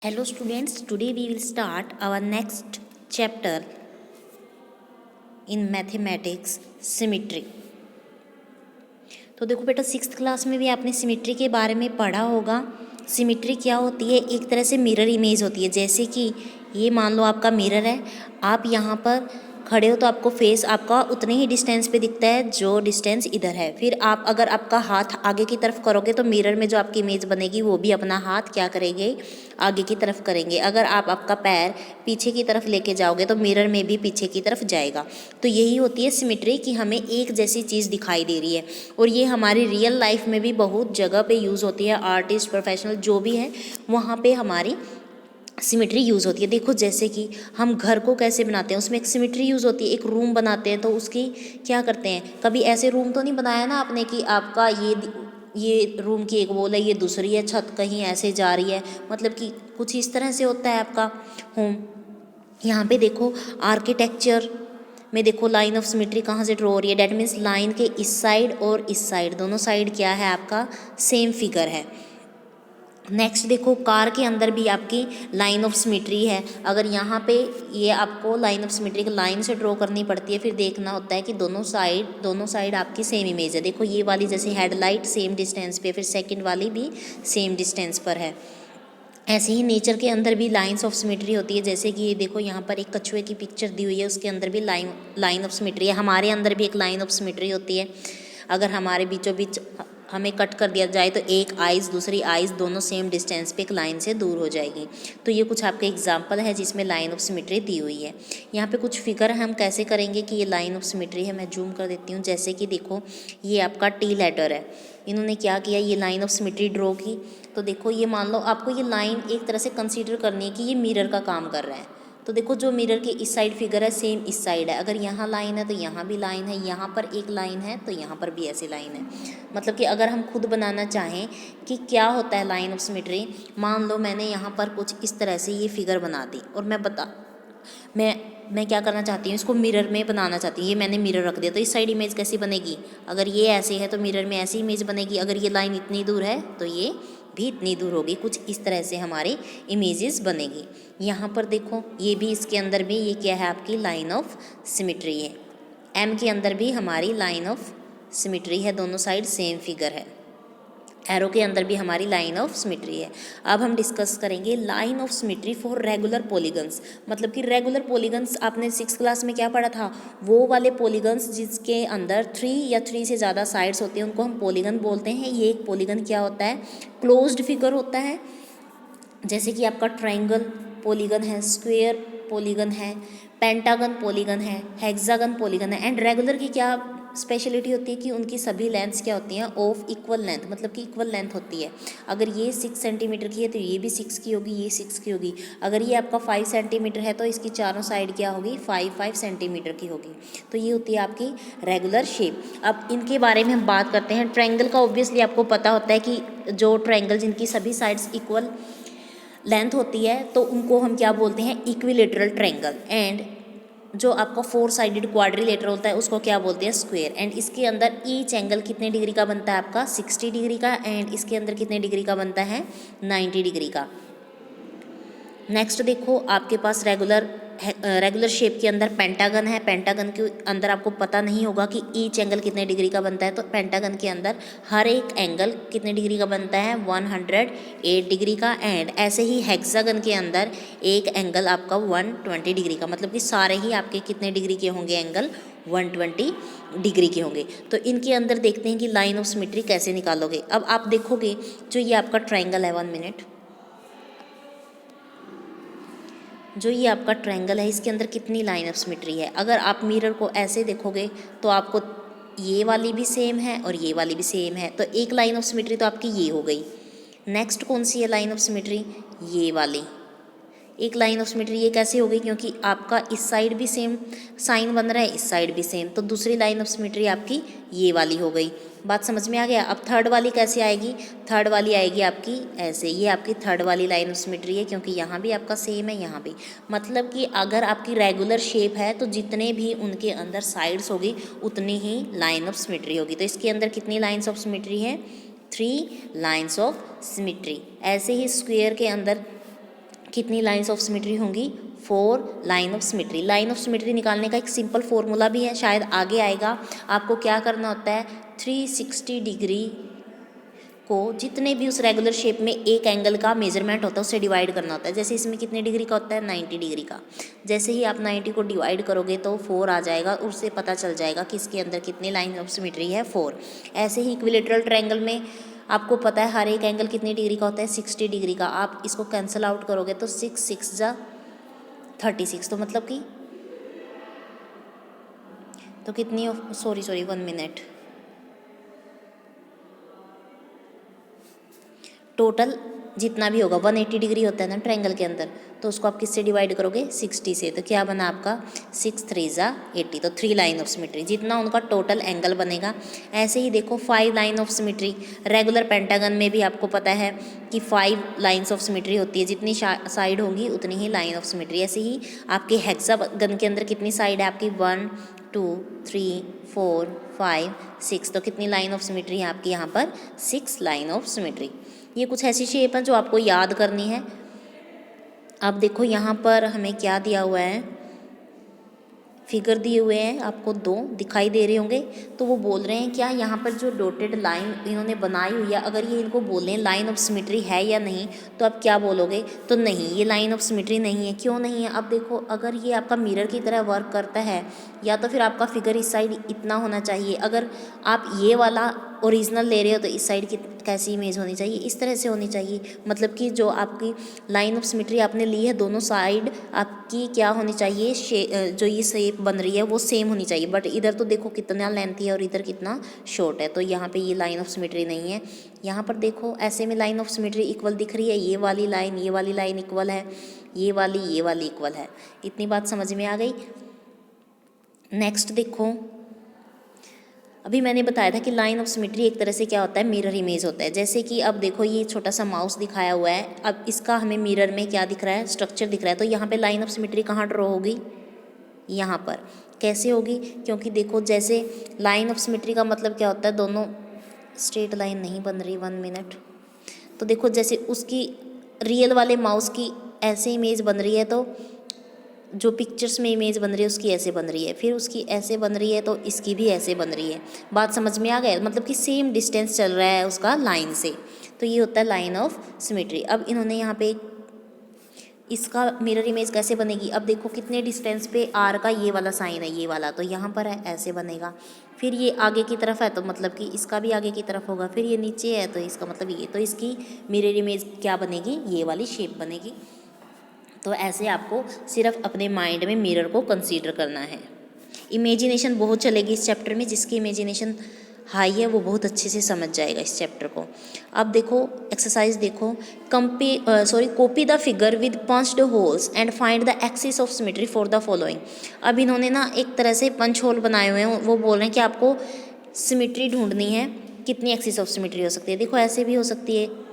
Hello students, today we will start our next chapter in mathematics, symmetry. तो देखो बेटा, sixth class में भी आपने सिमिट्री के बारे में पढ़ा होगा। सिमिट्री क्या होती है? एक तरह से मिरर इमेज होती है। जैसे कि ये मान लो आपका मिरर है, आप यहाँ पर खड़े हो तो आपको फेस आपका उतने ही डिस्टेंस पे दिखता है जो डिस्टेंस इधर है। फिर आप अगर आपका हाथ आगे की तरफ करोगे तो मिरर में जो आपकी इमेज बनेगी वो भी अपना हाथ क्या करेंगे? आगे की तरफ करेंगे। अगर आप आपका पैर पीछे की तरफ लेके जाओगे तो मिरर में भी पीछे की तरफ जाएगा। तो यही होती है सिमिट्री, कि हमें एक जैसी चीज़ दिखाई दे रही है। और ये हमारी रियल लाइफ में भी बहुत जगह पे यूज़ होती है। आर्टिस्ट, प्रोफेशनल जो भी है वहाँ पे हमारी सिमिट्री यूज़ होती है। देखो, जैसे कि हम घर को कैसे बनाते हैं, उसमें एक सिमिट्री यूज़ होती है। एक रूम बनाते हैं तो उसकी क्या करते हैं, कभी ऐसे रूम तो नहीं बनाया ना आपने कि आपका ये रूम की एक वॉल है, ये दूसरी है, छत कहीं ऐसे जा रही है, मतलब कि कुछ इस तरह से होता है आपका होम। यहाँ पे देखो आर्किटेक्चर में देखो लाइन ऑफ सिमिट्री कहाँ से ड्रॉ हो रही है। डैट मीन्स लाइन के इस साइड और इस साइड दोनों साइड क्या है, आपका सेम फिगर है। नेक्स्ट देखो, कार के अंदर भी आपकी लाइन ऑफ सिमिट्री है। अगर यहाँ पे ये आपको लाइन ऑफ सिमिट्री की लाइन से ड्रॉ करनी पड़ती है, फिर देखना होता है कि दोनों साइड आपकी सेम इमेज है। देखो ये वाली जैसे हेडलाइट सेम डिस्टेंस पे, फिर सेकंड वाली भी सेम डिस्टेंस पर है। ऐसे ही नेचर के अंदर भी लाइंस ऑफ सिमिट्री होती है। जैसे कि ये देखो, यहाँ पर एक कछुए की पिक्चर दी हुई है, उसके अंदर भी लाइन ऑफ सिमिट्री है। हमारे अंदर भी एक लाइन ऑफ सिमिट्री होती है। अगर हमारे बीचों बीच हमें कट कर दिया जाए तो एक आइज़ दूसरी आइज़ दोनों सेम डिस्टेंस पे एक लाइन से दूर हो जाएगी। तो ये कुछ आपके एग्जांपल है जिसमें लाइन ऑफ सिमिट्री दी हुई है। यहाँ पे कुछ फिगर हम कैसे करेंगे कि ये लाइन ऑफ सिमिट्री है, मैं जूम कर देती हूँ। जैसे कि देखो, ये आपका टी लेटर है, इन्होंने क्या किया, ये लाइन ऑफ सिमिट्री ड्रॉ की। तो देखो, ये मान लो आपको ये लाइन एक तरह से कंसीडर करनी है कि ये मिरर का काम कर रहा है। तो देखो, जो मिरर के इस साइड फिगर है सेम इस साइड है। अगर यहाँ लाइन है तो यहाँ भी लाइन है, यहाँ पर एक लाइन है तो यहाँ पर भी ऐसी लाइन है। मतलब कि अगर हम खुद बनाना चाहें कि क्या होता है लाइन ऑफ सिमिट्री, मान लो मैंने यहाँ पर कुछ इस तरह से ये फिगर बना दी और मैं क्या करना चाहती हूँ, इसको मिरर में बनाना चाहती हूँ। ये मैंने मिरर रख दिया तो इस साइड इमेज कैसी बनेगी? अगर ये ऐसे है तो मिरर में ऐसी इमेज बनेगी। अगर ये लाइन इतनी दूर है तो ये भी इतनी दूर होगी। कुछ इस तरह से हमारी इमेजेस बनेगी। यहाँ पर देखो, ये भी इसके अंदर भी ये क्या है, आपकी लाइन ऑफ सिमिट्री है। एम के अंदर भी हमारी लाइन ऑफ सिमिट्री है, दोनों साइड सेम फिगर है। एरो के अंदर भी हमारी लाइन ऑफ सिमिट्री है। अब हम डिस्कस करेंगे line of symmetry for regular polygons. मतलब कि रेगुलर पॉलीगन्स आपने सिक्स क्लास में क्या पढ़ा था, वो वाले पॉलीगन्स जिसके अंदर 3 या 3 से ज़्यादा साइड्स होती हैं उनको हम पॉलीगन बोलते हैं। ये एक पॉलीगन क्या होता है, क्लोज्ड फिगर होता है। जैसे कि आपका ट्रायंगल पॉलीगन है, स्क्वायर पॉलीगन है, पेंटागन पॉलीगन है, हेक्सागन पॉलीगन है। एंड रेगुलर की क्या स्पेशलिटी होती है कि उनकी सभी लेंथ्स क्या होती हैं, ऑफ इक्वल लेंथ, मतलब कि इक्वल लेंथ होती है। अगर ये 6 सेंटीमीटर की है तो ये भी 6 की होगी, ये 6 की होगी। अगर ये आपका 5 सेंटीमीटर है तो इसकी चारों साइड क्या होगी, 5 सेंटीमीटर की होगी। तो ये होती है आपकी रेगुलर शेप। अब इनके बारे में हम बात करते हैं। ट्रायंगल का ऑब्वियसली आपको पता होता है कि जो ट्रायंगल जिनकी सभी साइड्स इक्वल लेंथ होती है तो उनको हम क्या बोलते हैं, इक्विलेटरल ट्रायंगल। एंड जो आपका 4 साइडेड क्वाड्रिलेटर होता है उसको क्या बोलते हैं, स्क्वायर। एंड इसके अंदर ईच एंगल कितने डिग्री का बनता है, आपका 60 डिग्री का। एंड इसके अंदर कितने डिग्री का बनता है, 90 डिग्री का। नेक्स्ट देखो, आपके पास रेगुलर शेप के अंदर पेंटागन है। पेंटागन के अंदर आपको पता नहीं होगा कि ईच एंगल कितने डिग्री का बनता है। तो पेंटागन के अंदर हर एक एंगल कितने डिग्री का बनता है, 108 डिग्री का। एंड ऐसे ही हेक्सागन के अंदर एक एंगल आपका 120 डिग्री का। मतलब कि सारे ही आपके कितने डिग्री के होंगे, एंगल 120 डिग्री के होंगे। तो इनके अंदर देखते हैं कि लाइन ऑफ सिमिट्री कैसे निकालोगे। अब आप देखोगे, जो ये आपका ट्रायंगल है, 1 मिनट, जो ये आपका ट्रायंगल है इसके अंदर कितनी लाइन ऑफ सिमिट्री है। अगर आप मिरर को ऐसे देखोगे तो आपको ये वाली भी सेम है और ये वाली भी सेम है। तो एक लाइन ऑफ सिमिट्री तो आपकी ये हो गई। नेक्स्ट कौन सी है लाइन ऑफ सिमिट्री, ये वाली। एक लाइन ऑफ सिमिट्री ये कैसे हो गई, क्योंकि आपका इस साइड भी सेम साइन बन रहा है, इस साइड भी सेम। तो दूसरी लाइन ऑफ सिमिट्री आपकी ये वाली हो गई। बात समझ में आ गया। अब थर्ड वाली कैसे आएगी, थर्ड वाली आएगी आपकी ऐसे। ये आपकी थर्ड वाली लाइन ऑफ सिमिट्री है, क्योंकि यहाँ भी आपका सेम है, यहाँ भी। मतलब कि अगर आपकी रेगुलर शेप है तो जितने भी उनके अंदर साइड्स होगी उतनी ही लाइन ऑफ सिमिट्री होगी। तो इसके अंदर कितनी लाइन्स ऑफ सिमिट्री है, 3 लाइन्स ऑफ सिमिट्री। ऐसे ही स्क्वायर के अंदर कितनी लाइंस ऑफ सिमेट्री होंगी, 4 line of symmetry. Line of symmetry निकालने का एक सिंपल फॉर्मूला भी है, शायद आगे आएगा। आपको क्या करना होता है, 360 डिग्री को जितने भी उस रेगुलर शेप में एक एंगल का मेजरमेंट होता है उससे डिवाइड करना होता है। जैसे इसमें कितने डिग्री का होता है, 90 डिग्री का। जैसे ही आप 90 को डिवाइड करोगे तो 4 आ जाएगा, उससे पता चल जाएगा कि इसके अंदर कितनी लाइन ऑफ सिमेट्री है, 4। ऐसे ही इक्विलेटरल ट्रायंगल में आपको पता है हर एक एंगल कितनी डिग्री का होता है, 60 डिग्री का। आप इसको कैंसिल आउट करोगे तो 6 6 जा 36, तो मतलब कि तो कितनी, सॉरी 1 मिनट, टोटल जितना भी होगा 180 डिग्री होता है ना ट्रायंगल के अंदर, तो उसको आप किससे डिवाइड करोगे, 60 से। तो क्या बना आपका 6 3 जा 80, तो 3 लाइन ऑफ सिमेट्री, जितना उनका टोटल एंगल बनेगा। ऐसे ही देखो 5 line of symmetry, regular pentagon में भी आपको पता है कि 5 लाइन्स ऑफ सिमेट्री होती है, जितनी साइड होंगी उतनी ही लाइन ऑफ सिमेट्री। ऐसे ही आपके हेक्सागन के अंदर कितनी साइड है आपकी, 1 2 3 4 5 6, तो कितनी लाइन ऑफ सिमेट्री है आपकी यहाँ पर, 6 लाइन ऑफ सिमेट्री। ये कुछ ऐसी शेप है जो आपको याद करनी है। अब देखो यहाँ पर हमें क्या दिया हुआ है, फिगर दिए हुए हैं आपको, 2 दिखाई दे रहे होंगे। तो वो बोल रहे हैं क्या यहाँ पर जो डॉटेड लाइन इन्होंने बनाई हुई है, अगर ये इनको बोलें लाइन ऑफ सिमेट्री है या नहीं, तो आप क्या बोलोगे, तो नहीं, ये लाइन ऑफ सिमेट्री नहीं है। क्यों नहीं है, अब देखो अगर ये आपका मिरर की तरह वर्क करता है, या तो फिर आपका फिगर इस साइड इतना होना चाहिए। अगर आप ये वाला ओरिजिनल ले रहे हो तो इस साइड की कैसी इमेज होनी चाहिए, इस तरह से होनी चाहिए। मतलब कि जो आपकी लाइन ऑफ सिमेट्री आपने ली है, दोनों साइड आपकी क्या होनी चाहिए, जो ये शेप बन रही है वो सेम होनी चाहिए। बट इधर तो देखो कितना लेंथी है और इधर कितना शॉर्ट है, तो यहाँ पे ये लाइन ऑफ सिमेट्री नहीं है। यहाँ पर देखो ऐसे में लाइन ऑफ सिमेट्री इक्वल दिख रही है, ये वाली लाइन इक्वल है, ये वाली इक्वल है। इतनी बात समझ में आ गई। नेक्स्ट देखो, अभी मैंने बताया था कि लाइन ऑफ सिमेट्री एक तरह से क्या होता है, मिरर इमेज होता है। जैसे कि अब देखो ये छोटा सा माउस दिखाया हुआ है, अब इसका हमें मिरर में क्या दिख रहा है, स्ट्रक्चर दिख रहा है। तो यहाँ पे लाइन ऑफ सिमेट्री कहाँ ड्रॉ होगी, यहाँ पर। कैसे होगी, क्योंकि देखो जैसे लाइन ऑफ सिमेट्री का मतलब क्या होता है, दोनों स्ट्रेट लाइन नहीं बन रही, 1 मिनट। तो देखो जैसे उसकी रियल वाले माउस की ऐसे इमेज बन रही है, तो जो पिक्चर्स में इमेज बन रही है उसकी ऐसे बन रही है, फिर उसकी ऐसे बन रही है, तो इसकी भी ऐसे बन रही है। बात समझ में आ गया, मतलब कि सेम डिस्टेंस चल रहा है उसका लाइन से, तो ये होता है लाइन ऑफ सिमेट्री। अब इन्होंने यहाँ पे इसका मिरर इमेज कैसे बनेगी, अब देखो कितने डिस्टेंस पे आर का ये वाला साइन है, ये वाला तो यहाँ पर है, ऐसे बनेगा। फिर ये आगे की तरफ है तो मतलब कि इसका भी आगे की तरफ होगा, फिर ये नीचे है तो इसका मतलब ये, तो इसकी मिरर इमेज क्या बनेगी, ये वाली शेप बनेगी। तो ऐसे आपको सिर्फ अपने माइंड में मिरर को कंसीडर करना है। इमेजिनेशन बहुत चलेगी इस चैप्टर में, जिसकी इमेजिनेशन हाई है वो बहुत अच्छे से समझ जाएगा इस चैप्टर को। अब देखो एक्सरसाइज देखो, copy the figure with punched holes and find the axis of symmetry for the following. अब इन्होंने ना एक तरह से पंच होल बनाए हुए हैं, वो बोल रहे हैं कि आपको सिमेट्री ढूंढनी है, कितनी एक्सिस ऑफ सिमेट्री हो सकती है। देखो ऐसे भी हो सकती है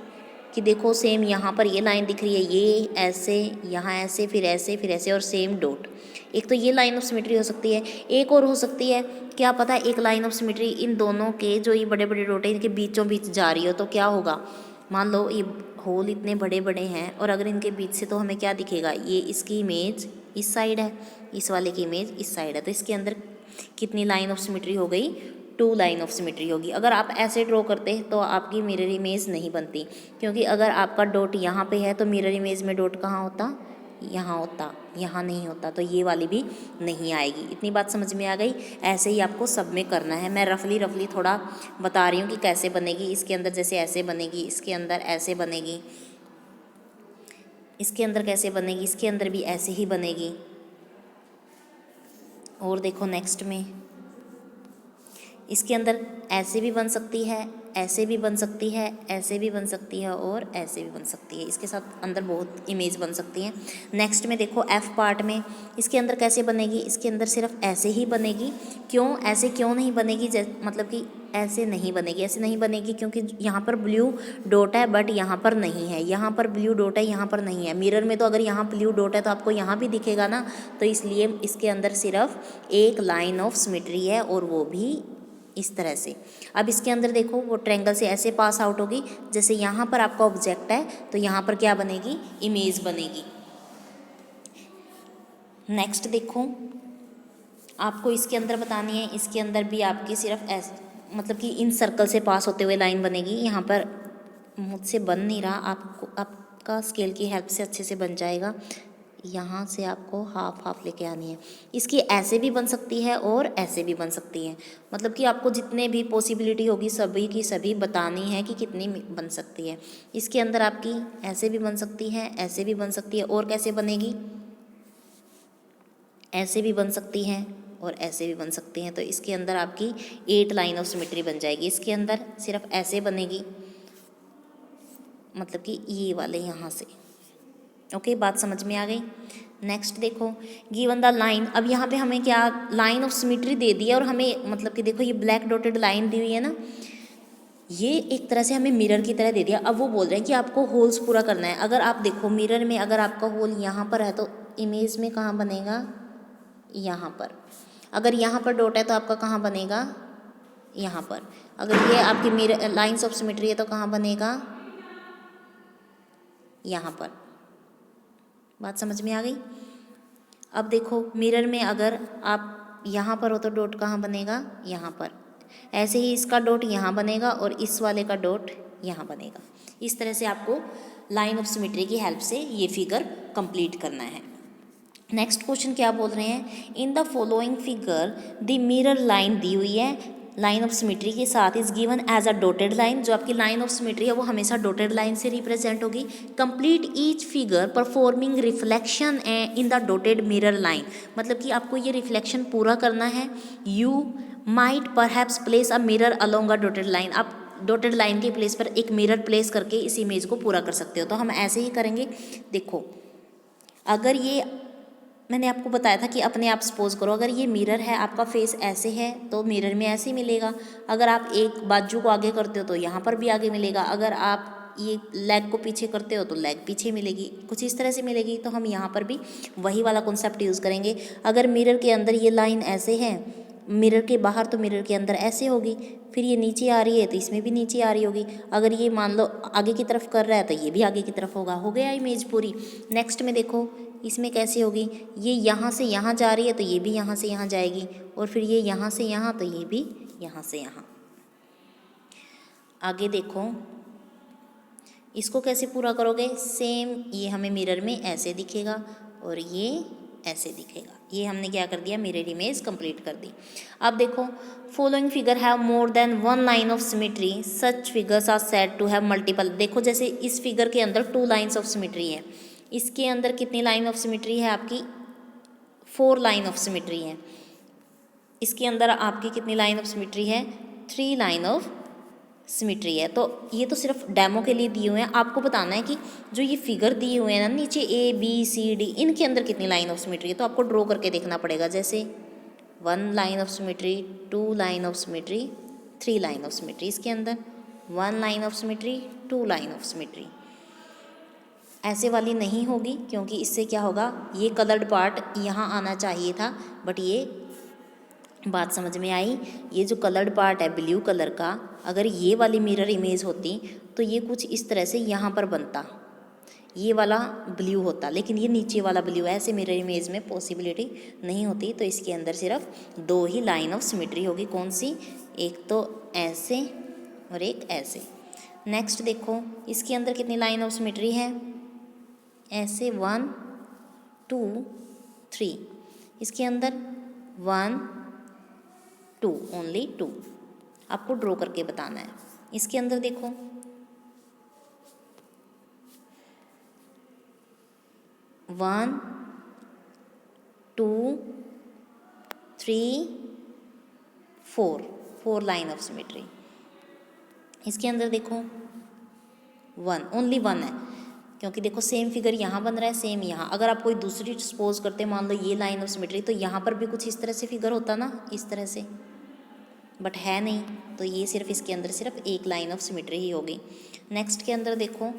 कि देखो सेम यहाँ पर ये लाइन दिख रही है, ये ऐसे, यहाँ ऐसे, फिर ऐसे, फिर ऐसे, और सेम डॉट। एक तो ये लाइन ऑफ सिमेट्री हो सकती है, एक और हो सकती है, क्या पता है एक लाइन ऑफ सिमेट्री इन दोनों के जो ये बड़े बड़े डॉट है इनके बीचों बीच जा रही हो, तो क्या होगा, मान लो ये होल इतने बड़े बड़े हैं और अगर इनके बीच से, तो हमें क्या दिखेगा, ये इसकी इमेज इस साइड है, इस वाले की इमेज इस साइड है, तो इसके अंदर कितनी लाइन ऑफ सिमेट्री हो गई, 2 लाइन ऑफ सिमेट्री होगी। अगर आप ऐसे ड्रॉ करते तो आपकी मिरर इमेज नहीं बनती, क्योंकि अगर आपका डॉट यहाँ पे है तो मिरर इमेज में डॉट कहाँ होता, यहाँ होता, यहाँ नहीं होता, तो ये वाली भी नहीं आएगी। इतनी बात समझ में आ गई। ऐसे ही आपको सब में करना है, मैं रफली थोड़ा बता रही हूँ कि कैसे बनेगी। इसके अंदर जैसे ऐसे बनेगी, इसके अंदर ऐसे बनेगी, इसके अंदर कैसे बनेगी, इसके अंदर भी ऐसे ही बनेगी। और देखो नेक्स्ट में इसके अंदर ऐसे भी बन सकती है, ऐसे भी बन सकती है, ऐसे भी बन सकती है और ऐसे भी बन सकती है। इसके साथ अंदर बहुत इमेज बन सकती हैं। नेक्स्ट में देखो एफ पार्ट में इसके अंदर कैसे बनेगी, इसके अंदर सिर्फ ऐसे ही बनेगी। क्यों ऐसे क्यों नहीं बनेगी, मतलब कि ऐसे नहीं बनेगी, ऐसे नहीं बनेगी क्योंकि यहाँ पर ब्लू डॉट है बट यहाँ पर नहीं है, यहाँ पर ब्लू डॉट है, यहाँ पर नहीं है। मिरर में तो अगर यहाँ ब्लू डॉट है तो आपको यहाँ भी दिखेगा ना, तो इसलिए इसके अंदर सिर्फ एक लाइन ऑफ सिमेट्री है और वो भी इस तरह से। अब इसके अंदर देखो वो ट्रायंगल से ऐसे पास आउट होगी, जैसे यहाँ पर आपका ऑब्जेक्ट है तो यहाँ पर क्या बनेगी, इमेज बनेगी। नेक्स्ट देखो, आपको इसके अंदर बतानी है, इसके अंदर भी आपकी सिर्फ ऐसे मतलब कि इन सर्कल से पास होते हुए लाइन बनेगी। यहाँ पर मुझसे बन नहीं रहा, आपको आपका स्केल की हेल्प से अच्छे से बन जाएगा। यहाँ से आपको हाफ हाफ लेके आनी है। इसकी ऐसे भी बन सकती है और ऐसे भी बन सकती है, मतलब कि आपको जितने भी पॉसिबिलिटी होगी सभी की सभी बतानी है कि कितनी बन सकती है। इसके अंदर आपकी ऐसे भी बन सकती है, ऐसे भी बन सकती है, और कैसे बनेगी, ऐसे भी बन सकती हैं और ऐसे भी बन सकती हैं। तो इसके अंदर आपकी 8 लाइन ऑफ सिमेट्री बन जाएगी। इसके अंदर सिर्फ ऐसे बनेगी, मतलब कि ये वाले यहाँ से। ओके, बात समझ में आ गई। नेक्स्ट देखो, गिवन द लाइन, अब यहाँ पे हमें क्या लाइन ऑफ सिमेट्री दे दी है और हमें मतलब कि देखो ये ब्लैक डॉटेड लाइन दी हुई है ना, ये एक तरह से हमें मिरर की तरह दे दिया। अब वो बोल रहे हैं कि आपको होल्स पूरा करना है। अगर आप देखो मिरर में अगर आपका होल यहाँ पर है तो इमेज में कहाँ बनेगा, यहाँ पर। अगर यहाँ पर डॉट है तो आपका कहाँ बनेगा, यहाँ पर। अगर ये आपकी मिरर लाइन्स ऑफ सिमेट्री है तो कहाँ बनेगा, यहाँ पर। बात समझ में आ गई। अब देखो मिरर में अगर आप यहाँ पर हो तो डॉट कहाँ बनेगा, यहाँ पर। ऐसे ही इसका डॉट यहाँ बनेगा और इस वाले का डॉट यहाँ बनेगा। इस तरह से आपको लाइन ऑफ सिमेट्री की हेल्प से ये फिगर कंप्लीट करना है। नेक्स्ट क्वेश्चन क्या बोल रहे हैं, in the following figure the mirror line दी हुई है लाइन ऑफ सिमेट्री के साथ is given as a dotted line. जो आपकी लाइन ऑफ सिमेट्री है वो हमेशा डॉटेड लाइन से रिप्रेजेंट होगी। Complete each figure performing reflection in the dotted mirror line, मतलब कि आपको ये रिफ्लेक्शन पूरा करना है। You might perhaps place a mirror along a dotted line, आप डॉटेड लाइन के प्लेस पर एक मिरर प्लेस करके इस इमेज को पूरा कर सकते हो। तो हम ऐसे ही करेंगे। देखो अगर ये मैंने आपको बताया था कि अपने आप सपोज करो, अगर ये मिरर है, आपका फेस ऐसे है तो मिरर में ऐसे ही मिलेगा। अगर आप एक बाजू को आगे करते हो तो यहाँ पर भी आगे मिलेगा। अगर आप ये लेग को पीछे करते हो तो लेग पीछे मिलेगी, कुछ इस तरह से मिलेगी। तो हम यहाँ पर भी वही वाला कॉन्सेप्ट यूज़ करेंगे। अगर मिरर के अंदर ये लाइन ऐसे है, मिरर के बाहर तो मिरर के अंदर ऐसे होगी, फिर ये नीचे आ रही है तो इसमें भी नीचे आ रही होगी। अगर ये मान लो आगे की तरफ कर रहा है तो ये भी आगे की तरफ होगा। हो गया इमेज पूरी। नेक्स्ट में देखो इसमें कैसे होगी, ये यहाँ से यहाँ जा रही है तो ये भी यहाँ से यहाँ जाएगी, और फिर ये यहाँ से यहाँ तो ये भी यहाँ से यहाँ। आगे देखो इसको कैसे पूरा करोगे, सेम ये हमें मिरर में ऐसे दिखेगा और ये ऐसे दिखेगा। ये हमने क्या कर दिया, मिरर इमेज कंप्लीट कर दी। अब देखो following figure have more than one line of symmetry, such figures are said to have multiple. देखो जैसे इस फिगर के अंदर 2 लाइन्स ऑफ सिमेट्री है, इसके अंदर कितनी लाइन ऑफ सिमेट्री है आपकी, 4 लाइन ऑफ सिमेट्री है। इसके अंदर आपकी कितनी लाइन ऑफ सिमेट्री है, 3 लाइन ऑफ सिमेट्री है। तो ये तो सिर्फ डेमो के लिए दिए हुए हैं, आपको बताना है कि जो ये फिगर दिए हुए हैं ना नीचे ABCD, इनके अंदर कितनी लाइन ऑफ सिमेट्री है। तो आपको ड्रॉ करके देखना पड़ेगा, जैसे 1 line of symmetry, 2 line of symmetry, 3 line of symmetry. इसके अंदर 1 line of symmetry, 2 line of symmetry. ऐसे वाली नहीं होगी क्योंकि इससे क्या होगा, ये कलर्ड पार्ट यहाँ आना चाहिए था, बट ये बात समझ में आई। ये जो कलर्ड पार्ट है ब्लू कलर का, अगर ये वाली मिरर इमेज होती तो ये कुछ इस तरह से यहाँ पर बनता, ये वाला ब्लू होता, लेकिन ये नीचे वाला ब्लू है। ऐसे मिरर इमेज में पॉसिबिलिटी नहीं होती। तो इसके अंदर सिर्फ 2 ही लाइन ऑफ सिमेट्री होगी। कौन सी, एक तो ऐसे और एक ऐसे। नेक्स्ट देखो इसके अंदर कितनी लाइन ऑफ सिमेट्री है, ऐसे 1 2 3। इसके अंदर 1 2, ओनली 2। आपको ड्रॉ करके बताना है। इसके अंदर देखो 1 2 3 4 लाइन ऑफ सिमेट्री। इसके अंदर देखो 1, ओनली 1 है, क्योंकि देखो सेम फिगर यहाँ बन रहा है, सेम यहाँ। अगर आप कोई दूसरी सपोज करते, मान लो ये लाइन ऑफ सिमेट्री, तो यहाँ पर भी कुछ इस तरह से फिगर होता ना, इस तरह से, बट है नहीं। तो ये सिर्फ इसके अंदर सिर्फ 1 लाइन ऑफ सिमेट्री ही होगी। नेक्स्ट के अंदर देखो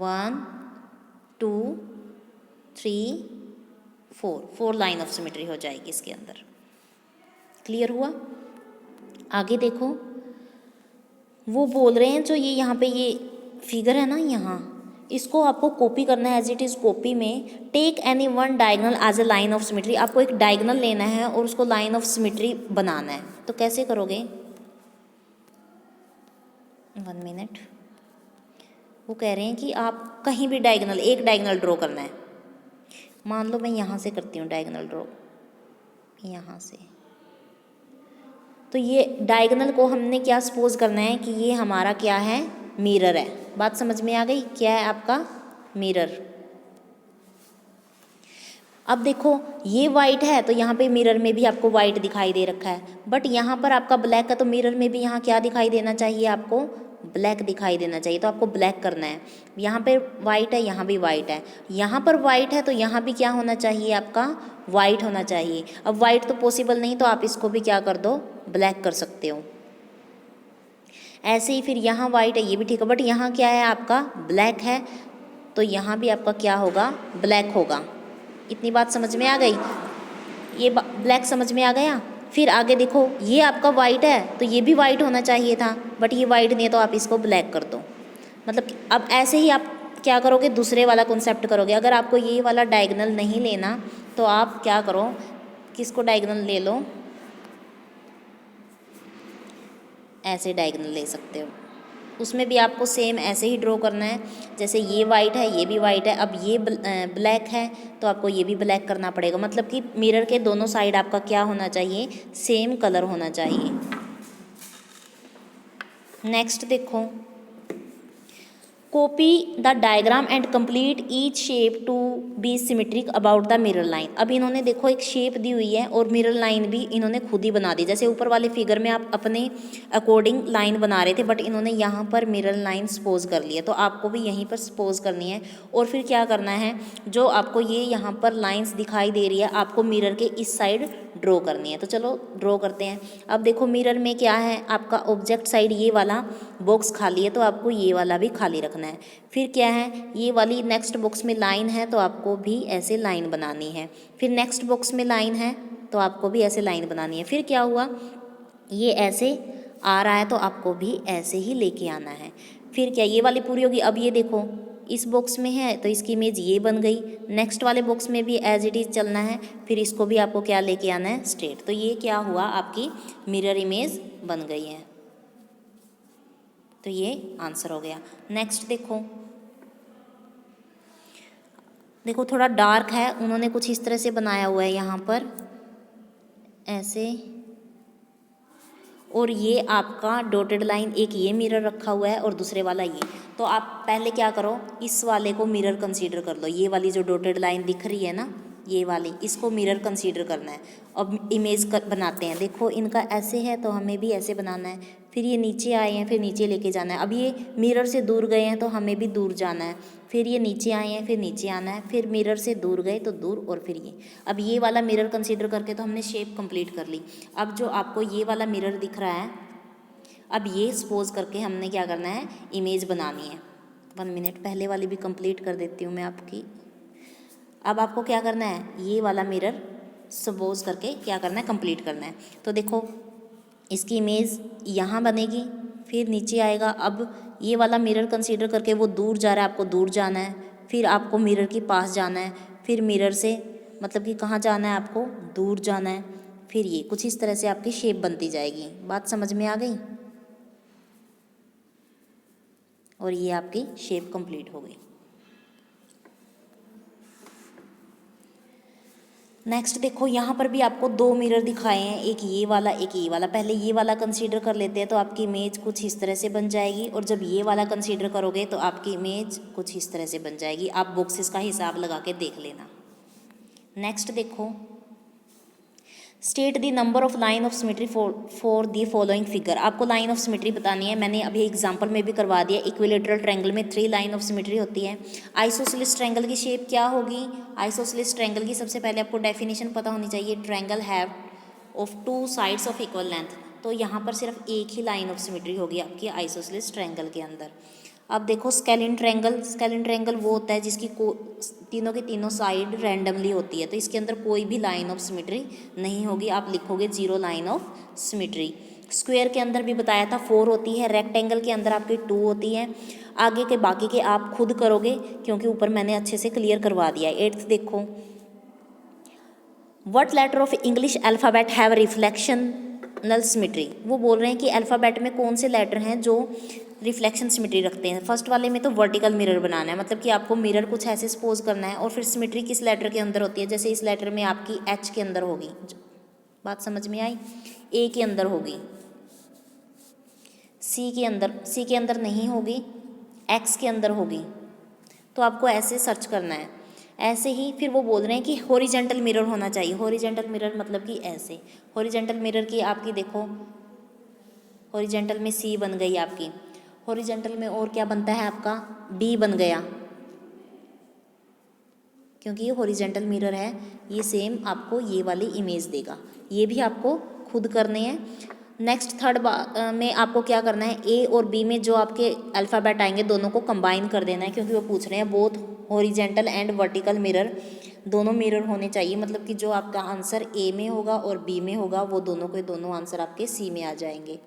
1 2 3 4 लाइन ऑफ सिमेट्री हो जाएगी इसके अंदर। क्लियर हुआ? आगे देखो, वो बोल रहे हैं जो ये यहाँ पे ये फिगर है ना, यहाँ इसको आपको कॉपी करना है एज इट इज़ कॉपी में। Take any one diagonal as a line of symmetry. आपको एक डायगनल लेना है और उसको लाइन ऑफ सिमेट्री बनाना है। तो कैसे करोगे? 1 मिनट। वो कह रहे हैं कि आप कहीं भी डायगनल, एक डायगनल ड्रॉ करना है। मान लो मैं यहाँ से करती हूँ डायगनल ड्रॉ, यहाँ से। तो ये डायगनल को हमने क्या सपोज करना है कि ये हमारा क्या है? मिरर है। बात समझ में आ गई? क्या है आपका? मिरर। अब देखो ये वाइट है तो यहाँ पे मिरर में भी आपको वाइट दिखाई दे रखा है, बट यहाँ पर आपका ब्लैक है तो मिरर में भी यहाँ क्या दिखाई देना चाहिए आपको? ब्लैक दिखाई देना चाहिए। तो आपको ब्लैक करना है। यहाँ पे वाइट है, यहाँ भी वाइट है, यहाँ पर वाइट है तो यहाँ भी क्या होना चाहिए आपका? वाइट होना चाहिए। अब वाइट तो पॉसिबल नहीं तो आप इसको भी क्या कर दो? ब्लैक कर सकते हो। ऐसे ही फिर यहाँ वाइट है, ये भी ठीक है, बट यहाँ क्या है आपका? ब्लैक है, तो यहाँ भी आपका क्या होगा? ब्लैक होगा। इतनी बात समझ में आ गई? ये ब्लैक समझ में आ गया? फिर आगे देखो, ये आपका वाइट है तो ये भी वाइट होना चाहिए था, बट ये वाइट नहीं है तो आप इसको ब्लैक कर दो। मतलब अब ऐसे ही आप क्या करोगे? दूसरे वाला कॉन्सेप्ट करोगे। अगर आपको ये वाला डायगनल नहीं लेना तो आप क्या करो? किसको डायगनल ले लो? ऐसे डायगनल ले सकते हो। उसमें भी आपको सेम ऐसे ही ड्रॉ करना है। जैसे ये वाइट है, ये भी वाइट है, अब ये ब्लैक है तो आपको ये भी ब्लैक करना पड़ेगा। मतलब कि मिरर के दोनों साइड आपका क्या होना चाहिए? सेम कलर होना चाहिए। नेक्स्ट देखो, copy the diagram and complete each shape to be symmetric about the mirror line. अब इन्होंने देखो एक शेप दी हुई है और मिरर लाइन भी इन्होंने खुद ही बना दी। जैसे ऊपर वाले फिगर में आप अपने अकॉर्डिंग लाइन बना रहे थे, बट इन्होंने यहाँ पर मिरर लाइन सपोज कर ली है, तो आपको भी यहीं पर सपोज करनी है। और फिर क्या करना है? जो आपको ये यहाँ पर लाइन्स दिखाई दे रही है, आपको मिरर के इस साइड ड्रॉ करनी है। तो चलो ड्रॉ करते हैं। अब देखो मिरर में क्या है आपका? ऑब्जेक्ट साइड ये वाला बॉक्स खाली है तो आपको ये वाला भी खाली रखना है। फिर क्या है? ये वाली नेक्स्ट बॉक्स में लाइन है तो आपको भी ऐसे लाइन बनानी है। फिर नेक्स्ट बॉक्स में लाइन है तो आपको भी ऐसे लाइन बनानी है। फिर क्या हुआ? ये ऐसे आ रहा है तो आपको भी ऐसे ही लेके आना है। फिर क्या? ये वाली पूरी होगी। अब ये देखो इस बॉक्स में है तो इसकी इमेज ये बन गई। नेक्स्ट वाले बॉक्स में भी एज इट इज़ चलना है, फिर इसको भी आपको क्या लेके आना है? स्ट्रेट। तो ये क्या हुआ? आपकी मिरर इमेज बन गई है। तो ये आंसर हो गया। नेक्स्ट देखो, देखो थोड़ा डार्क है, उन्होंने कुछ इस तरह से बनाया हुआ है यहाँ पर ऐसे, और ये आपका डॉटेड लाइन, एक ये मिरर रखा हुआ है और दूसरे वाला ये। तो आप पहले क्या करो? इस वाले को मिरर कंसीडर कर लो। ये वाली जो डॉटेड लाइन दिख रही है ना, ये वाली, इसको मिरर कंसीडर करना है। अब इमेज बनाते हैं। देखो इनका ऐसे है तो हमें भी ऐसे बनाना है। फिर ये नीचे आए हैं, फिर नीचे लेके जाना है। अब ये मिरर से दूर गए हैं तो हमें भी दूर जाना है। फिर ये नीचे आए हैं, फिर नीचे आना है। फिर मिरर से दूर गए तो दूर, और फिर ये। अब ये वाला मिरर कंसीडर करके तो हमने शेप कंप्लीट कर ली। अब जो आपको ये वाला मिरर दिख रहा है, अब ये सपोज करके हमने क्या करना है? इमेज बनानी है। 1 मिनट, पहले वाली भी कंप्लीट कर देती हूँ मैं आपकी। अब आपको क्या करना है? ये वाला मिरर सपोज करके क्या करना है? कंप्लीट करना है। तो देखो इसकी इमेज यहाँ बनेगी, फिर नीचे आएगा। अब ये वाला मिरर कंसीडर करके वो दूर जा रहा है, आपको दूर जाना है। फिर आपको मिरर के पास जाना है, फिर मिरर से मतलब कि कहाँ जाना है? आपको दूर जाना है। फिर ये कुछ इस तरह से आपकी शेप बनती जाएगी। बात समझ में आ गई? और ये आपकी शेप कंप्लीट हो गई। नेक्स्ट देखो, यहाँ पर भी आपको 2 मिरर दिखाए हैं, एक ये वाला एक ये वाला। पहले ये वाला कंसीडर कर लेते हैं तो आपकी इमेज कुछ इस तरह से बन जाएगी, और जब ये वाला कंसीडर करोगे तो आपकी इमेज कुछ इस तरह से बन जाएगी। आप बॉक्सेस का हिसाब लगा के देख लेना। नेक्स्ट देखो, state the number of line of symmetry for the following figure. आपको लाइन ऑफ सिमेट्री बतानी है। मैंने अभी एग्जांपल में भी करवा दिया। इक्विलेटरल ट्रायंगल में 3 लाइन ऑफ सिमेट्री होती है। आइसोसेलेस ट्रायंगल की शेप क्या होगी? आइसोसेलेस ट्रायंगल की सबसे पहले आपको डेफिनेशन पता होनी चाहिए। Triangle have of 2 sides of equal length. तो यहाँ पर सिर्फ एक ही लाइन ऑफ सिमेट्री होगी आपकी आइसोसेलेस ट्रायंगल के अंदर। अब देखो स्केलिन ट्रायंगल वो होता है जिसकी तीनों के तीनों साइड रैंडमली होती है, तो इसके अंदर कोई भी लाइन ऑफ सिमेट्री नहीं होगी, आप लिखोगे 0 लाइन ऑफ सिमेट्री। स्क्वायर के अंदर भी बताया था 4 होती है, रेक्टेंगल के अंदर आपकी 2 होती है। आगे के बाकी के आप खुद करोगे क्योंकि ऊपर मैंने अच्छे से क्लियर करवा दिया है। 8th देखो, what letter of English alphabet have reflectional symmetry. वो बोल रहे हैं कि अल्फ़ाबेट में कौन से लेटर हैं जो रिफ्लेक्शन सिमेट्री रखते हैं। फर्स्ट वाले में तो वर्टिकल मिरर बनाना है, मतलब कि आपको मिरर कुछ ऐसे सपोज करना है, और फिर सिमेट्री किस लेटर के अंदर होती है, जैसे इस लेटर में आपकी एच के अंदर होगी, बात समझ में आई, ए के अंदर होगी, सी के अंदर नहीं होगी, एक्स के अंदर होगी, तो आपको ऐसे सर्च करना है। ऐसे ही फिर वो बोल रहे हैं कि हॉरिजेंटल मिरर होना चाहिए। हॉरिजेंटल मिरर मतलब कि ऐसे, हॉरिजेंटल मिरर की आपकी देखो, हॉरिजेंटल में सी बन गई आपकी, हॉरिजेंटल में और क्या बनता है आपका, बी बन गया, क्योंकि ये हॉरिजेंटल मिरर है। ये सेम आपको ये वाली इमेज देगा, ये भी आपको खुद करने हैं। नेक्स्ट थर्ड में आपको क्या करना है, ए और बी में जो आपके अल्फ़ाबेट आएंगे दोनों को कंबाइन कर देना है, क्योंकि वो पूछ रहे हैं both horizontal and vertical mirror, दोनों मिरर होने चाहिए, मतलब कि जो आपका आंसर ए में होगा और बी में होगा वो दोनों के दोनों आंसर आपके सी में आ जाएंगे।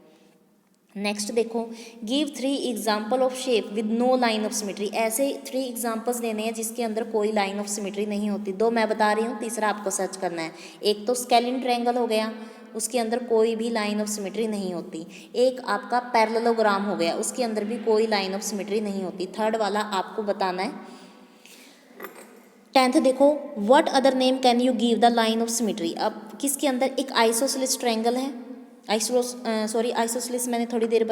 नेक्स्ट देखो, give 3 example of shape with no line of symmetry. ऐसे 3 एग्जाम्पल्स देने हैं जिसके अंदर कोई लाइन ऑफ सिमेट्री नहीं होती। 2 मैं बता रही हूँ, तीसरा आपको सर्च करना है। एक तो स्केलिन ट्रायंगल हो गया, उसके अंदर कोई भी लाइन ऑफ सिमेट्री नहीं होती। एक आपका पैरेललोग्राम हो गया, उसके अंदर भी कोई लाइन ऑफ सिमेट्री नहीं होती। थर्ड वाला आपको बताना है। 10th देखो, what other name can you give the line of symmetry. अब किसके अंदर, एक आइसोसेलेस ट्रायंगल है, आइसोसेलेस मैंने थोड़ी देर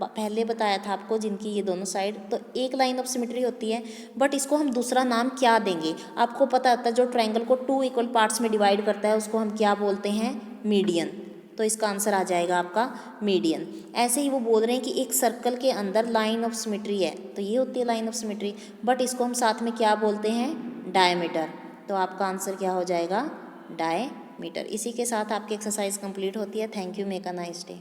पहले बताया था आपको, जिनकी ये दोनों साइड तो एक लाइन ऑफ सिमेट्री होती है, बट इसको हम दूसरा नाम क्या देंगे, आपको पता होता है जो ट्रायंगल को 2 इक्वल पार्ट्स में डिवाइड करता है उसको हम क्या बोलते हैं, मीडियन। तो इसका आंसर आ जाएगा आपका मीडियन। ऐसे ही वो बोल रहे हैं कि एक सर्कल के अंदर लाइन ऑफ सिमेट्री है, तो ये होती है लाइन ऑफ सिमेट्री, बट इसको हम साथ में क्या बोलते हैं, डायमीटर। तो आपका आंसर क्या हो जाएगा, डायमीटर। इसी के साथ आपकी एक्सरसाइज कंप्लीट होती है। Thank you, make a nice day.